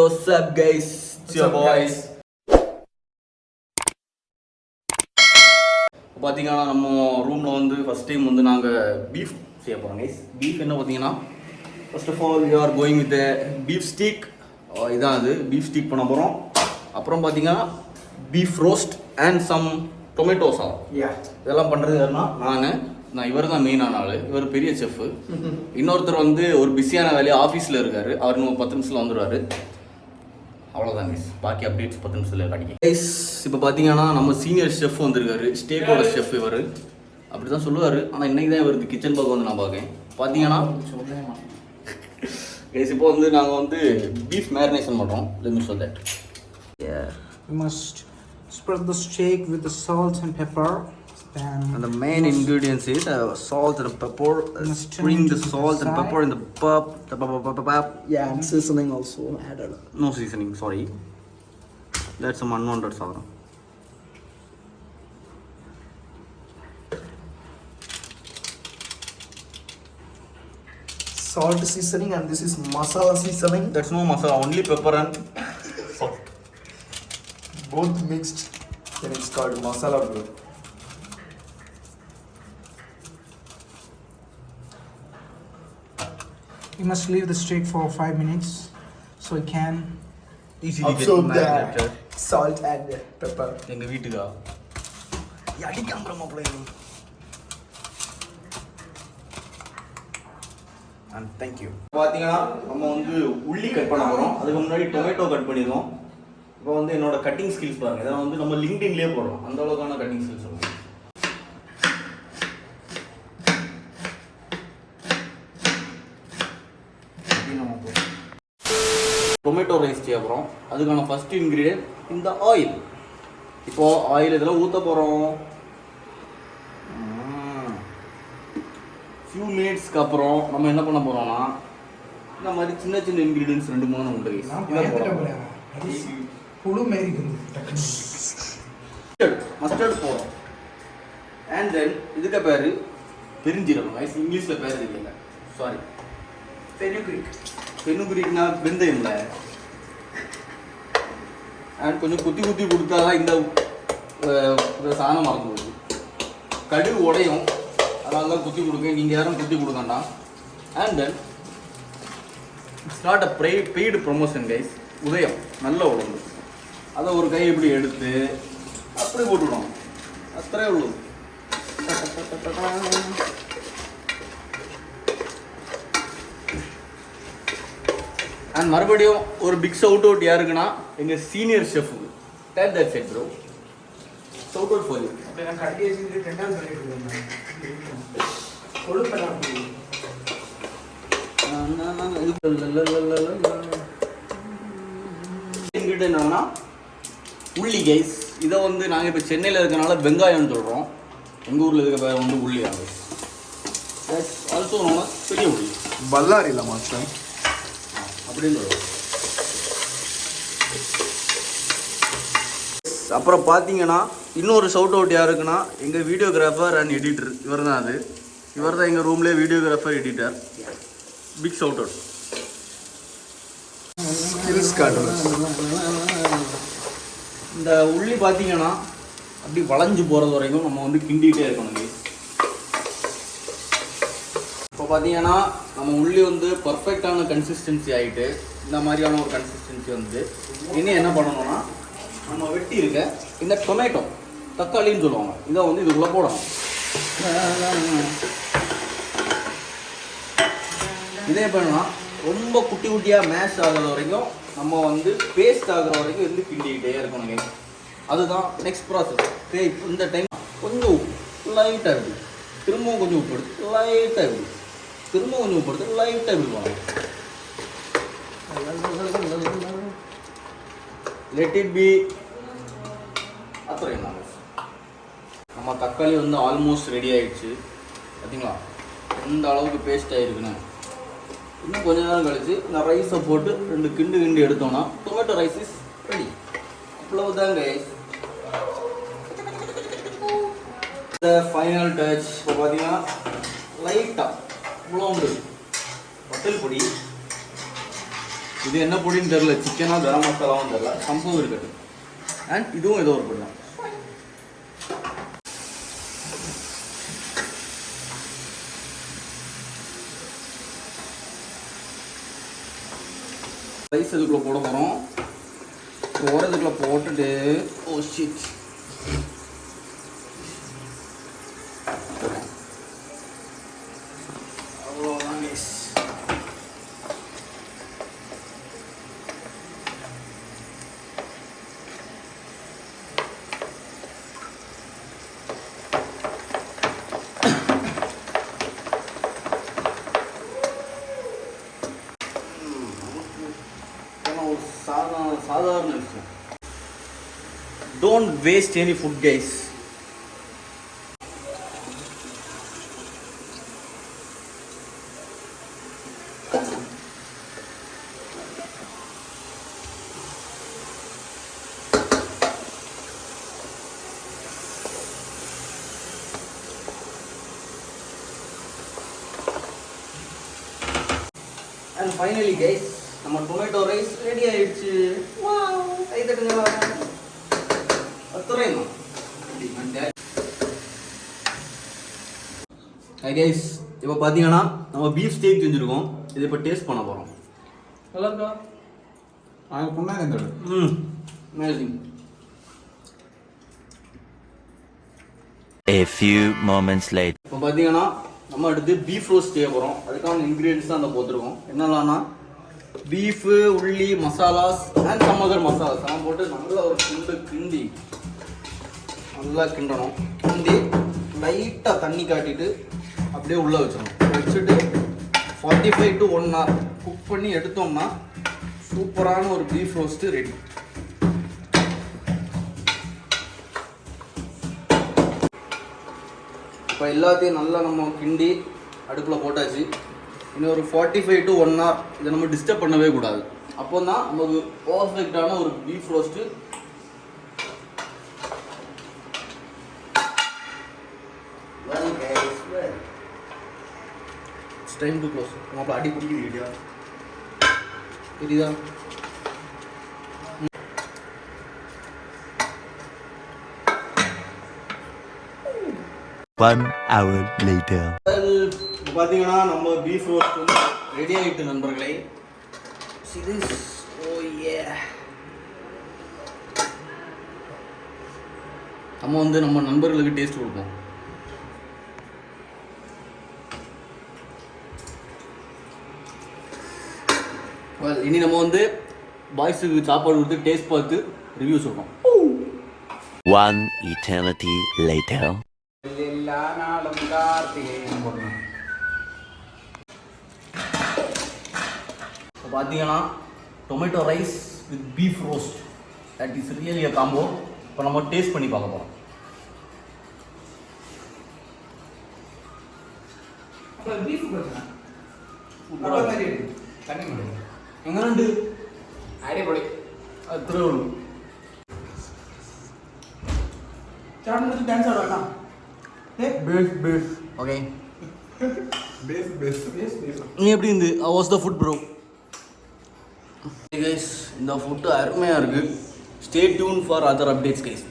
what's up guys? It's your boys. பார்த்தீங்கன்னா நம்ம ரூமில் வந்து ஃபஸ்ட் டைம் வந்து நாங்கள் பீஃப் செய்ய போகிறோம் கைஸ். பீஃப் என்ன பார்த்தீங்கன்னா first of all we are going with beef steak. இதான் அது பீஃப் ஸ்டீக் பண்ண போகிறோம். அப்புறம் பார்த்தீங்கன்னா beef roast and some tomato sauce. இதெல்லாம் பண்ணுறது யாருன்னா நான் இவர் தான் மெயினான ஆள். இவர் பெரிய செஃப். இன்னொருத்தர் வந்து ஒரு பிஸியான வேலையை ஆஃபீஸில் இருக்கார். அவர் இன்னும் 10 நிமிஷத்தில் வந்துடுவார். அவ்வளோதான் கைஸ். பாக்கி அப்டேட்ஸ் 10 நிமிஷத்தில் காட்டிங்க கைஸ். இப்போ பார்த்தீங்கன்னா நம்ம சீனியர் ஷெஃப் வந்திருக்காரு. ஸ்டேக்கோட ஷெஃப் இவர். அப்படி தான் சொல்லுவார். ஆனால் இன்றைக்கி தான் இவருக்கு கிச்சன் பக்கம் வந்து நான் பார்க்கேன். பார்த்தீங்கன்னா கைஸ் இப்போ வந்து நாங்கள் வந்து பீஃப் மேரினேஷன் பண்ணுறோம். Let me show that. Yeah. We must spread the steak with the salt and pepper. And the main ingredients is salt and pepper. Spring the salt and pepper in the pap. Yeah, and seasoning also added. No seasoning, sorry. That's some unwanted sauce. Salt seasoning, and this is masala seasoning. That's no masala, only pepper and salt. Both mixed. Then it's called masala bro. You must leave the steak for 5 minutes so it can easily absorb get the salt and pepper. எங்க வீட்டுக்கா யாடி காம்பரமா போறேன். And thank you. பாத்தீங்கன்னா நம்ம வந்து உள்ளி cut பண்ண போறோம். அதுக்கு முன்னாடி டொமேட்டோ கட் பண்ணிடுவோம். இப்போ வந்து என்னோட கட்டிங் ஸ்கில்ஸ் பாருங்க. இதை வந்து நம்ம லிங்க்டின்லயே போடுறோம். அந்த அளவுக்கான கட்டிங் ஸ்கில்ஸ் இருக்கு. டொமேட்டோ ரைஸ் செய்ய போகிறோம். அதுக்கான ஃபர்ஸ்ட் இன்க்ரீடியன்ட் இந்த ஆயில். இப்போது ஆயில் இதில் ஊற்ற போகிறோம். ஃபியூ மினிட்ஸ்க்கு அப்புறம் நம்ம என்ன பண்ண போகிறோம்னா இந்த மாதிரி சின்ன சின்ன இன்க்ரீடியன்ஸ் 2-3 உண்டு. மஸ்டர்ட் போகிறோம். அண்ட் தென் இதுக்கு பேர் பெருஞ்சீரகம். இங்கிலீஷில் பேர் தெரியல, சாரி. பெனுக்ரிக்னா வெந்தயம்ல. அண்ட் கொஞ்சம் குத்தி குத்தி கொடுத்தா தான் இந்த சாணம் மறந்து போகுது. கடுகு உடையும், அதனால தான் குத்தி கொடுக்க. நீங்கள் யாரும் குத்தி கொடுக்கண்டா. And then start a paid promotion guys. உதயம் நல்ல உடம்பு. அதை ஒரு கை இப்படி எடுத்து அப்படி போட்டுவிடும். அத்தனை உள்ளது. அண்ட் மறுபடியும் ஒரு பிக் ஷவுட் அவுட் யாருக்குன்னா எங்கள் சீனியர் ஷெஃபுக்கு. Take that set bro. Shout out for you. இன்கிட்ட என்னன்னா உள்ளி கைஸ். இதை வந்து நாங்கள் இப்போ சென்னையில் இருக்கனால வெங்காயம்னு சொல்கிறோம். எங்கள் ஊரில் இருக்க பேர் வந்து உள்ளி ஆகும். ஆல்சோ நம்ம பெரிய உள்ளி பல்லாரியில் மாஸ்டர் அப்படின்னு சொல்லுவோம். அப்புறம் பார்த்தீங்கன்னா இன்னொரு ஷவுட் அவுட் யாருக்குன்னா எங்கள் வீடியோகிராஃபர் அண்ட் எடிட்டர். இவர் தான் அது. இவர் தான் எங்கள் ரூம்லேயே videographer editor. Big shout out. இந்த உள்ளி பார்த்தீங்கன்னா அப்படி வளைஞ்சு போகிறது வரைக்கும் நம்ம வந்து கிண்டிகிட்டே இருக்கணும். இப்போ பார்த்தீங்கன்னா நம்ம உள்ளி வந்து பர்ஃபெக்டான கன்சிஸ்டன்சி ஆகிட்டு இந்த மாதிரியான ஒரு கன்சிஸ்டன்சி வந்து இன்னும் என்ன பண்ணணும்னா நம்ம வெட்டி இருக்க இந்த டொமேட்டோ தக்காளின்னு சொல்லுவாங்க. இதை வந்து இதுக்குள்ளே போடணும். இதே பண்ணா ரொம்ப குட்டி குட்டியாக மேஷ் ஆகிற வரைக்கும் நம்ம வந்து பேஸ்ட் ஆகிற வரைக்கும் வந்து கிண்டிக்கிட்டே இருக்கணுங்க. அதுதான் நெக்ஸ்ட் ப்ராசஸ். இந்த டைம் கொஞ்சம் உப்பு லைட்டாக இருக்குது. திரும்பவும் கொஞ்சம் உப்பு எடுத்து லைட்டாக இருக்குது. திரும்ப கொஞ்சம் உப்பு எடுத்து லைட்டாக இப்படி போகணும். Let it be. அப்புறம் நம்ம தக்காளி வந்து ஆல்மோஸ்ட் ரெடி ஆகிடுச்சு. பார்த்தீங்களா எந்த அளவுக்கு பேஸ்ட் ஆகிருக்குன்னு. இன்னும் கொஞ்ச நேரம் கழிச்சு இந்த ரைஸை போட்டு 2 கிண்டு எடுத்தோம்னா டொமேட்டோ ரைஸ் இஸ் ரெடி. அவ்வளவுதான் கைஸ். இந்த ஃபைனல் டச். இப்போ பார்த்தீங்கன்னா லைட்டாக இவ்வளோ வத்தல் பொடி இது என்ன பொடின்னு தெரியல, சிக்கனா கரம் மசாலாவும் தெரியல, சம்பவம் இருக்குது. அண்ட் இதுவும் ஏதோ ஒரு பொடி தான். ரைஸ் இதுக்குள்ளே போட போகிறோம். இதுக்குள்ளே போட்டுட்டு ஓ ஷிட் அவ்வளோதான் கைஸ். சாதாரண விஷயம். Don't waste any food guys. And finally guys, நம்ம டொமேட்டோ ரைஸ் ரெடி ஆயிடுச்சு. வாவ், கை தட்டுங்களா. அத்துறைமா. ஹை கைஸ், இப்போ பாத்தீங்கன்னா நம்ம பீஃப் ஸ்டேக் செஞ்சிருக்கோம். இதை இப்போ டேஸ்ட் பண்ண போறோம். நல்லா இருக்கா? அது புண்ணாக இருந்தது. Amazing. A few moments later. இப்போ பாத்தீங்கன்னா நம்ம அடுத்து பீஃப் ரோஸ்ட் செய்ய போறோம். அதுக்கான இன்கிரியன்ட்ஸ் தான் அந்த போட்டுருக்கோம். என்னெல்லாம்னா பீஃப், உள்ளி, மசாலாஸ் அண்ட் சம் அதர் மசாலாஸ் எல்லாம் போட்டு நல்லா ஒரு கிண்டி நல்லா கிண்டணும். கிண்டி லைட்டாக தண்ணி காட்டிட்டு அப்படியே உள்ளே வச்சிட்டு 45 to 1 hour குக் பண்ணி எடுத்தோம்னா சூப்பரான ஒரு பீஃப் ரோஸ்ட்டு ரெடி. இப்போ எல்லாத்தையும் நல்லா நம்ம கிண்டி அடுப்பில் போட்டாச்சு. இன்னும் ஒரு 45 to 1 hour இதை நம்ம டிஸ்டர்ப் பண்ணவே கூடாது. அப்போ தான் நமக்கு பர்ஃபெக்டான ஒரு beef roast. It's time to close. நம்ம அடி பிடிக்குது இல்லையா? தெரியுதா? 1 hour later. பார்த்தீங்கன்னா நம்ம பீஃப் ரோஸ்ட் வந்து ரெடி ஆகிட்டு நண்பர்களே. நம்ம வந்து நம்ம நண்பர்களுக்கு டேஸ்ட் கொடுப்போம். இனி நம்ம வந்து பாய்ஸுக்கு சாப்பாடு கொடுத்து டேஸ்ட் பார்த்து ரிவ்யூ சொல்றோம். 1 eternity later. எல்லா நாளும் கார்த்திகேயன் போடணும். பார்த்தீங்கன்னா tomato rice with beef roast, that is really a combo. இப்போ நம்ம டேஸ்ட் பண்ணி பார்க்க போகிறோம். பீஃப் பிரச்சனை தண்ணி மணி எங்கேண்டு அடிப்பொடி அது திருவள்ளூர் சாப்பிட்டு டான்ஸ் ஆடலாம். ஓகே, பேஸ் நீ எப்படி இருந்து was the food bro? Guys, இந்த ஃபுட்டு அருமையாக இருக்குது. Stay tune for other updates guys.